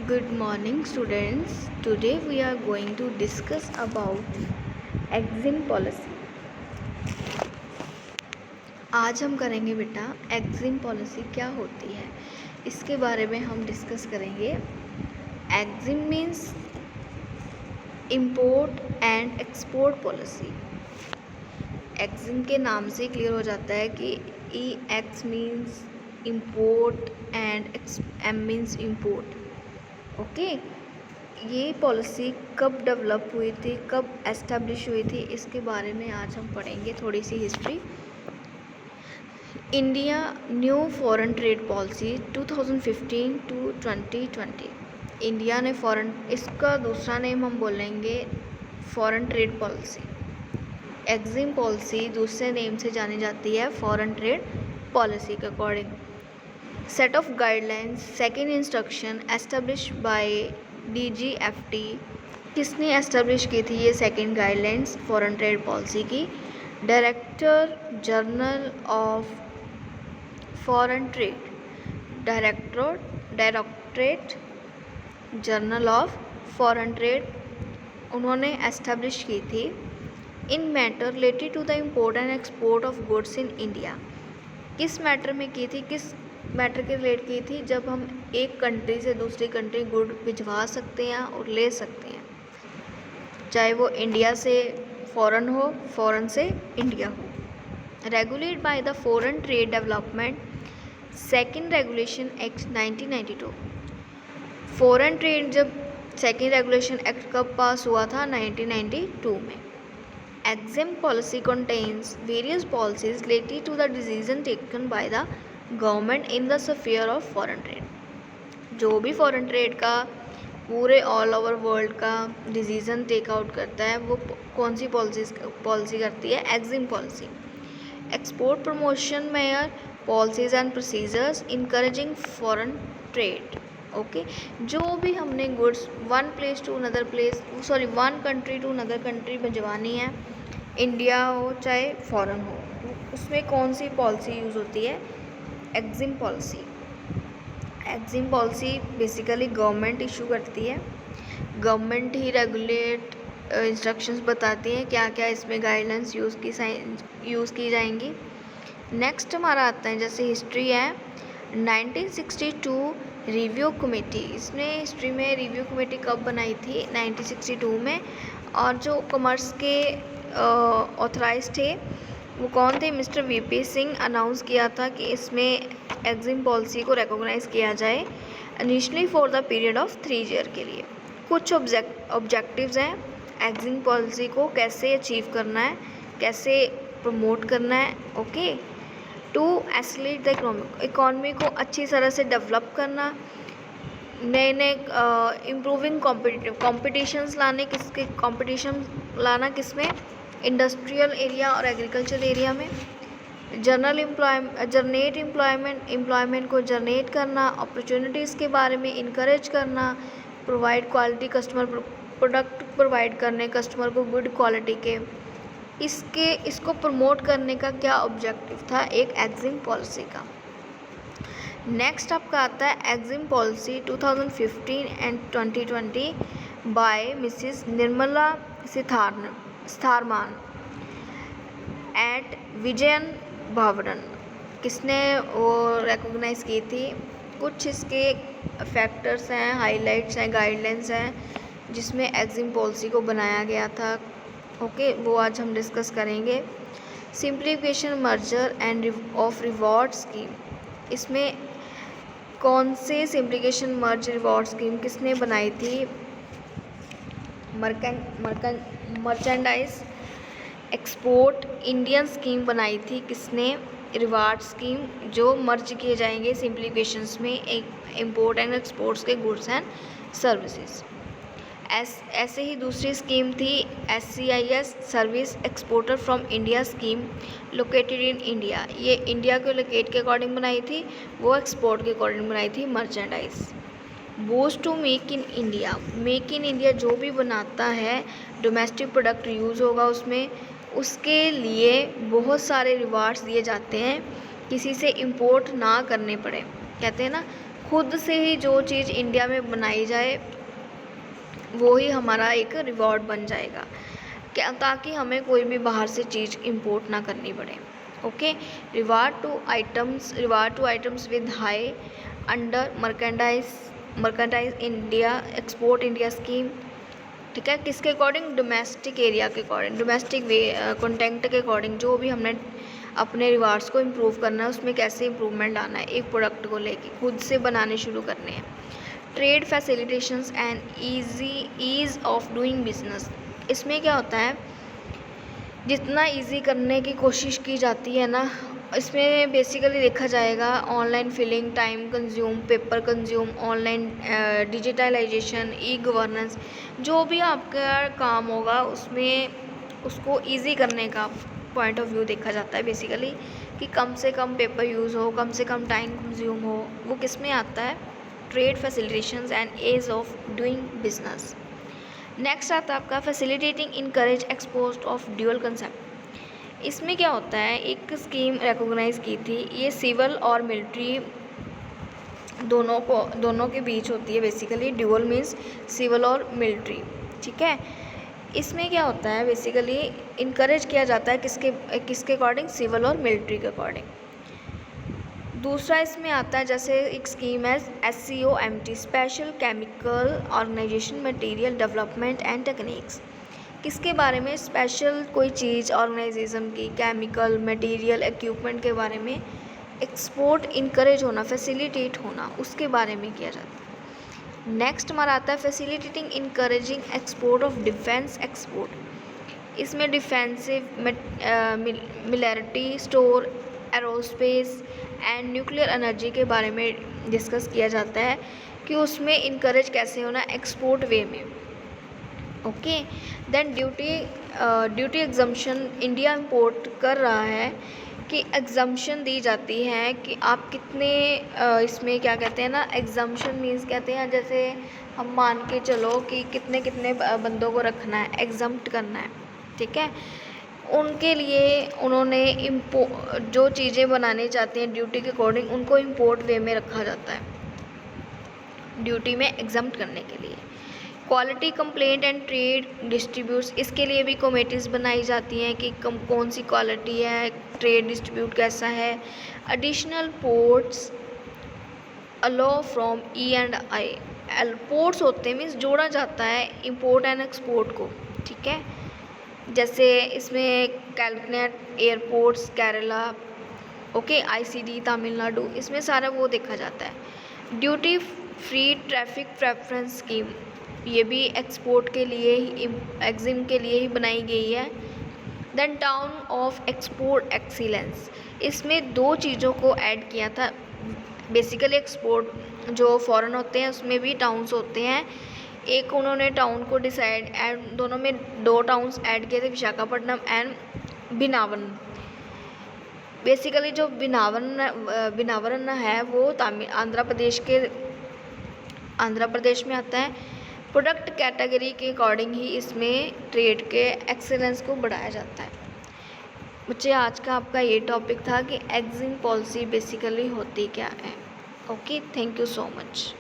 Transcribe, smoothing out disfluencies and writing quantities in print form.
Good morning students. Today we are going to discuss about exim policy. आज हम करेंगे बेटा exim policy क्या होती है इसके बारे में हम डिस्कस करेंगे. Exim means import and export policy. Exim के नाम से क्लियर हो जाता है कि EX means import and M means import. Okay ये पॉलिसी कब डेवलप हुई थी, कब एस्टेब्लिश हुई थी, इसके बारे में आज हम पढ़ेंगे थोड़ी सी history. India new foreign trade policy 2015 to 2020. India ने फॉरेन, इसका दूसरा नेम हम बोलेंगे foreign trade policy. EXIM policy दूसरे नेम से जानी जाती है फॉरेन ट्रेड पॉलिसी के according. Set of guidelines second instruction establish by DGFT. किसने एस्टेब्लिश की थी ये second guidelines foreign trade policy की? Director general of foreign trade, directorate general of foreign trade, उन्होंने एस्टेब्लिश की थी. In matter related to the import and export of goods in India. किस matter में की थी, किस मैटर के रिलेट की थी? जब हम एक कंट्री से दूसरी कंट्री गुड भिजवा सकते हैं और ले सकते हैं, चाहे वो इंडिया से फॉरेन हो, फॉरेन से इंडिया हो. Regulate by the foreign trade development second regulation act 1992. Foreign trade जब सेकेंड रेगुलेशन एक्ट कब पास हुआ था? 1992 में. EXIM policy contains various policies related to the decision taken by the government in the sphere of foreign trade. जो भी foreign trade का पूरे all over world का डिसीजन टेक आउट करता है वो कौन सी पॉलिसी करती है? EXIM policy. Export promotion mayor policies and procedures encouraging foreign trade. Okay जो भी हमने goods one country to another country भिजवानी है, इंडिया हो चाहे फॉरेन हो, तो उसमें कौन सी पॉलिसी यूज़ होती है? EXIM policy. EXIM policy basically government issue करती है. गवर्नमेंट ही रेगुलेट इंस्ट्रक्शंस बताती हैं क्या क्या इसमें गाइडलाइंस यूज़ की जाएंगी. नेक्स्ट हमारा आता है जैसे हिस्ट्री है 1962 रिव्यू कमेटी. इसने हिस्ट्री में रिव्यू कमेटी कब बनाई थी? 1962 में. और जो कॉमर्स के ऑथराइज थे वो कौन थे? Mister VP Singh. अनाउंस किया था कि इसमें एक्जिम पॉलिसी को रिकॉग्नाइज़ किया जाए initially for the period of 3 year के लिए. कुछ ऑब्जेक्टिव्स हैं एक्जिम पॉलिसी को कैसे अचीव करना है, कैसे प्रमोट करना है. Okay to escalate the economy को अच्छी तरह से डेवलप करना, नए नए इम्प्रूविंग कॉम्पिटिशन्स लाने. किसमें? इंडस्ट्रियल एरिया और एग्रीकल्चर एरिया में. जनरेट एम्प्लॉयमेंट को जनरेट करना, अपॉर्चुनिटीज़ के बारे में इनकरेज करना, provide quality customer product provide करने कस्टमर को गुड क्वालिटी के. इसको प्रमोट करने का क्या ऑब्जेक्टिव था एक एक्जिम पॉलिसी का. नेक्स्ट आपका आता है EXIM policy 2015 and 2020 by Mrs Nirmala Sitharaman at Vigyan Bhawan. किसने वो रिकॉग्नाइज़ की थी? कुछ इसके फैक्टर्स हैं, हाइलाइट्स हैं, गाइडलाइंस हैं जिसमें एक्जिम पॉलिसी को बनाया गया था. ओके वो आज हम डिस्कस करेंगे. Simplification merger end of reward scheme. इसमें कौन से सिंप्लीफिकेशन मर्ज रिवॉर्ड स्कीम किसने बनाई थी? मर्चेंडाइज एक्सपोर्ट इंडियन स्कीम बनाई थी. किसने? रिवार्ड स्कीम, जो मर्ज किए जाएंगे सिंप्लीफिकेशंस में एक इम्पोर्ट एंड एक्सपोर्ट्स के गुड्स एंड सर्विसेज. ऐसे ही दूसरी स्कीम थी SCIS service exporter from India scheme located in India. ये इंडिया को लोकेट के अकॉर्डिंग बनाई थी, वो एक्सपोर्ट के अकॉर्डिंग बनाई थी merchandise. Boost to make in India. Make in India जो भी बनाता है डोमेस्टिक प्रोडक्ट यूज़ होगा उसमें, उसके लिए बहुत सारे रिवार्ड्स दिए जाते हैं किसी से इंपोर्ट ना करने पड़े. कहते हैं ना खुद से ही जो चीज़ इंडिया में बनाई जाए वो ही हमारा एक रिवॉर्ड बन जाएगा, क्या, ताकि हमें कोई भी बाहर से चीज़ इंपोर्ट ना करनी पड़े। Okay, reward to items with high under merchandise India export India scheme. ठीक है, किसके अकॉर्डिंग? डोमेस्टिक एरिया के अकॉर्डिंग, डोमेस्टिक वे कंटेंट के अकॉर्डिंग, जो भी हमने अपने रिवार्ड्स को इम्प्रूव करना है उसमें कैसे इम्प्रूवमेंट लाना है, एक प्रोडक्ट को लेके खुद से बनाने शुरू करने हैं। Trade facilitations and ease of doing business. इसमें क्या होता है, जितना इजी करने की कोशिश की जाती है ना, इसमें बेसिकली देखा जाएगा online filing, time consume, paper consume, online digitalisation, e governance, जो भी आपका काम होगा उसमें उसको इजी करने का पॉइंट ऑफ व्यू देखा जाता है बेसिकली, कि कम से कम पेपर यूज़ हो, कम से कम टाइम कंज्यूम हो। वो किस में आता है? Trade facilitations and ease of doing business. Next आता है आपका facilitating encourage expose of dual concept. इसमें क्या होता है, एक स्कीम रिकॉग्नाइज की थी, ये सिविल और मिलिट्री दोनों के बीच होती है बेसिकली। ड्यूअल मीन्स सिविल और मिलिट्री। ठीक है, इसमें क्या होता है बेसिकली इनकरेज किया जाता है किसके अकॉर्डिंग? सिविल और मिलिट्री के अकॉर्डिंग। दूसरा इसमें आता है, जैसे एक स्कीम है SCOMT, special chemical organisation material development and techniques. किसके बारे में? स्पेशल कोई चीज़ ऑर्गेनाइजेशन की, केमिकल मटेरियल इक्विपमेंट के बारे में एक्सपोर्ट इनकरेज होना, फैसिलिटेट होना, उसके बारे में किया जाता है। नेक्स्ट हमारा आता है facilitating encouraging export of defence export. इसमें defensive military store, aerospace and nuclear energy के बारे में डिस्कस किया जाता है कि उसमें इनकरेज कैसे होना, एक्सपोर्ट वे में। Okay, then duty exemption, India import कर रहा है कि एग्जम्पशन दी जाती है कि आप कितने इसमें क्या कहते हैं ना, एग्जम्पशन मीन्स कहते हैं जैसे हम मान के चलो कि कितने कितने बंदों को रखना है, एग्जम्प्ट करना है। ठीक है, उनके लिए उन्होंने जो चीज़ें बनानी चाहती हैं ड्यूटी के अकॉर्डिंग, उनको इम्पोर्ट वे में रखा जाता है ड्यूटी में एग्जम्प्ट करने के लिए। Quality complaint and trade distributes, इसके लिए भी कमेटीज़ बनाई जाती हैं कि कौन सी क्वालिटी है, ट्रेड डिस्ट्रीब्यूट कैसा है। Additional ports allow from E&I, ports होते हैं मीन्स जोड़ा जाता है इम्पोर्ट एंड एक्सपोर्ट को। ठीक है, जैसे इसमें Calicut airports Kerala, okay, ICD Tamil Nadu, इसमें सारा वो देखा जाता है। Duty free traffic preference scheme, ये भी एक्सपोर्ट के लिए ही, एग्जिम के लिए ही बनाई गई है। Then town of export excellence, इसमें दो चीज़ों को ऐड किया था बेसिकली। एक्सपोर्ट जो फॉरेन होते हैं उसमें भी टाउन्स होते हैं, एक उन्होंने टाउन को डिसाइड एंड दोनों में 2 टाउन्स ऐड किए थे, विशाखापट्टनम एंड बिनावन। बेसिकली जो बिनावरन है वो आंध्र प्रदेश में आता है। प्रोडक्ट कैटेगरी के अकॉर्डिंग ही इसमें ट्रेड के एक्सेलेंस को बढ़ाया जाता है। बच्चे, आज का आपका ये टॉपिक था कि एग्जिम पॉलिसी बेसिकली होती क्या है। Okay, thank you so much.